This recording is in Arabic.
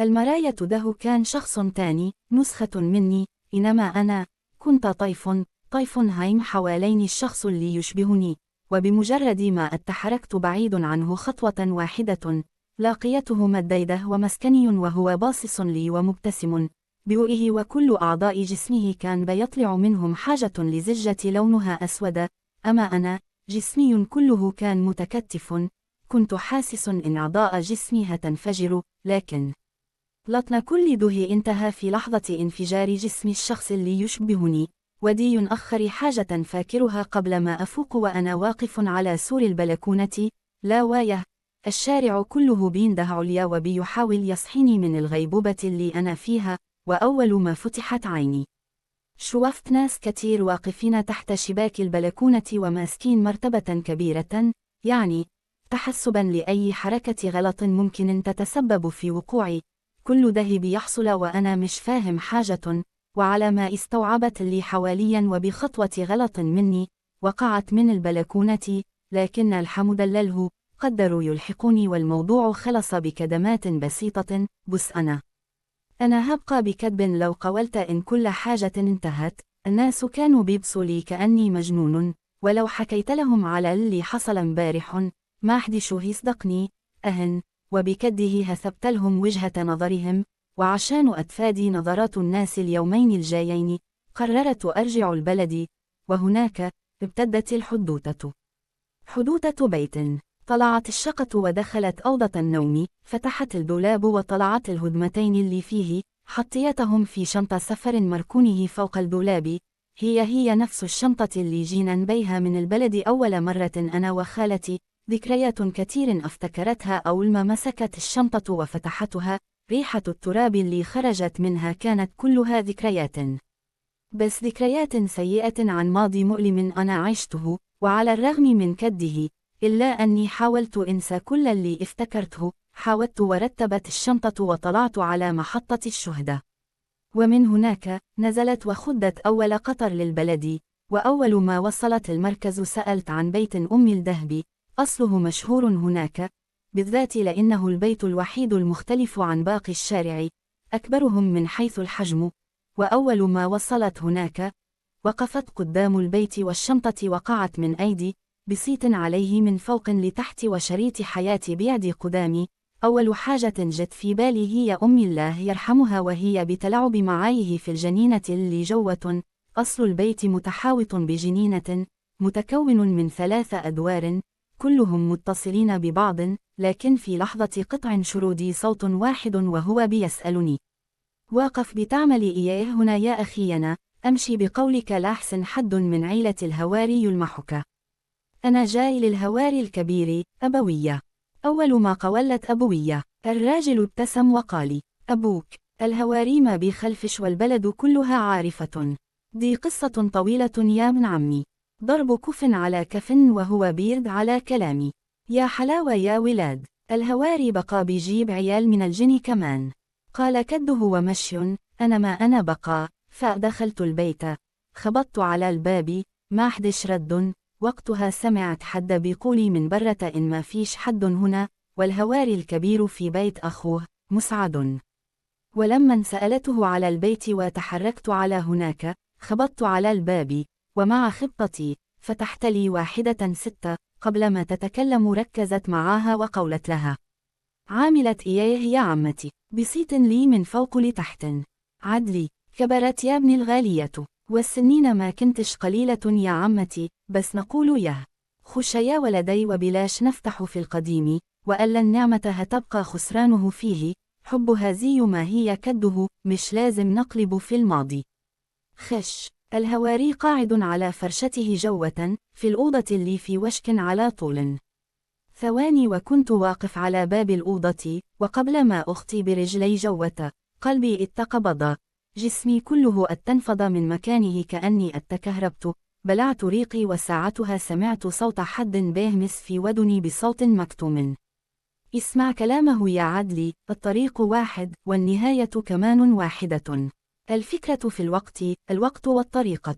المراية ده كان شخص تاني، نسخة مني، إنما أنا كنت طيف هايم حوالين الشخص اللي يشبهني، وبمجرد ما اتحركت بعيد عنه خطوة واحدة لاقيته مديده ومسكني وهو باصص لي ومبتسم بوجهه، وكل أعضاء جسمه كان بيطلع منهم حاجة لزجة لونها أسود. أما أنا جسمي كله كان متكتف، كنت حاسس إن أعضاء جسمي هتنفجر، لكن لطن كل ده انتهى في لحظة انفجار جسم الشخص اللي يشبهني، ودي أخر حاجة فاكرها قبل ما أفوق وأنا واقف على سور البلكونة. لا وايه، الشارع كله بينده عليا وبيحاول يصحيني من الغيبوبة اللي أنا فيها. وأول ما فتحت عيني شوفت ناس كتير واقفين تحت شباك البلكونة وماسكين مرتبة كبيرة، يعني تحسبا لأي حركة غلط ممكن تتسبب في وقوعي. كل ده بيحصل وأنا مش فاهم حاجة، وعلى ما استوعبت اللي حواليا وبخطوة غلط مني وقعت من البلكونة، لكن الحمد لله قدروا يلحقوني والموضوع خلص بكدمات بسيطة. بس أنا هبقى بكذب لو قولت إن كل حاجة انتهت. الناس كانوا بيبصوا لي كأني مجنون، ولو حكيت لهم على اللي حصل امبارح ما حدش يصدقني. وبكده هثبت لهم وجهة نظرهم، وعشان أتفادي نظرات الناس اليومين الجايين قررت أرجع البلد. وهناك ابتدت الحدوتة. حدوتة بيت. طلعت الشقة ودخلت أوضة النوم، فتحت الدولاب وطلعت الهدمتين اللي فيه، حطيتهم في شنطة سفر مركونه فوق الدولاب. هي نفس الشنطة اللي جينا بيها من البلد أول مرة أنا وخالتي. ذكريات كتير افتكرتها أول ما مسكت الشنطة وفتحتها. ريحة التراب اللي خرجت منها كانت كلها ذكريات، بس ذكريات سيئة عن ماضي مؤلم أنا عشته. وعلى الرغم من كده إلا أني حاولت أنسى كل اللي افتكرته. حاولت ورتبت الشنطة وطلعت على محطة الشهداء، ومن هناك نزلت وخدت أول قطر للبلد. وأول ما وصلت المركز سألت عن بيت أم الدهب، أصله مشهور هناك، بالذات لأنه البيت الوحيد المختلف عن باقي الشارع، أكبرهم من حيث الحجم. وأول ما وصلت هناك وقفت قدام البيت والشنطة وقعت من أيدي بصيت عليه من فوق لتحت وشريط حياتي بيدي قدامي. أول حاجة جت في بالي هي أمي الله يرحمها وهي بتلعب معايه في الجنينة اللي جوة. أصل البيت متحاوط بجنينة متكون من 3 أدوار كلهم متصلين ببعض، لكن في لحظة قطع شرودي صوت واحد وهو بيسألني: واقف بتعمل إياه هنا يا أخينا؟ أمشي بقولك لأحسن حد من عيلة الهواري يلمحك. أنا جاي للهواري الكبير أبوية. أول ما قولت أبوية الراجل ابتسم وقال: أبوك الهواري ما بيخلفش والبلد كلها عارفة. دي قصة طويلة يا من عمي. ضرب كف على كف وهو بيرد على كلامي. يا حلاوة يا ولاد، الهواري بقى بيجيب عيال من الجن كمان. قال كده ومشي. أنا بقى فدخلت البيت، خبطت على الباب، ما حدش رد. وقتها سمعت حد بيقول من برة إن ما فيش حد هنا، والهواري الكبير في بيت أخوه مسعد. ولما سألته على البيت وتحركت على هناك، خبطت على الباب، ومع خبطتي فتحت لي 1 6. قبل ما تتكلم ركزت معاها وقولت لها: عاملت إياه يا عمتي، بصيت لي من فوق لتحت: عدلي كبرت يا ابن الغالية، والسنين ما كنتش قليلة يا عمتي، بس نقول يه خش يا ولدي وبلاش نفتح في القديم، وألا النعمة هتبقى خسرانه فيه، حبها زي ما هي كده، مش لازم نقلب في الماضي. خش. الهواري قاعد على فرشته جوة في الأوضة اللي في وشك على طول. ثواني وكنت واقف على باب الأوضة، وقبل ما أخطي برجلي جوة قلبي اتقبض، جسمي كله اتنفض من مكانه كأني اتكهربت. بلعت ريقي وساعتها سمعت صوت حد بيهمس في ودني بصوت مكتوم: اسمع كلامه يا عدلي، الطريق واحد والنهاية كمان واحدة. الفكرة في الوقت والطريقة.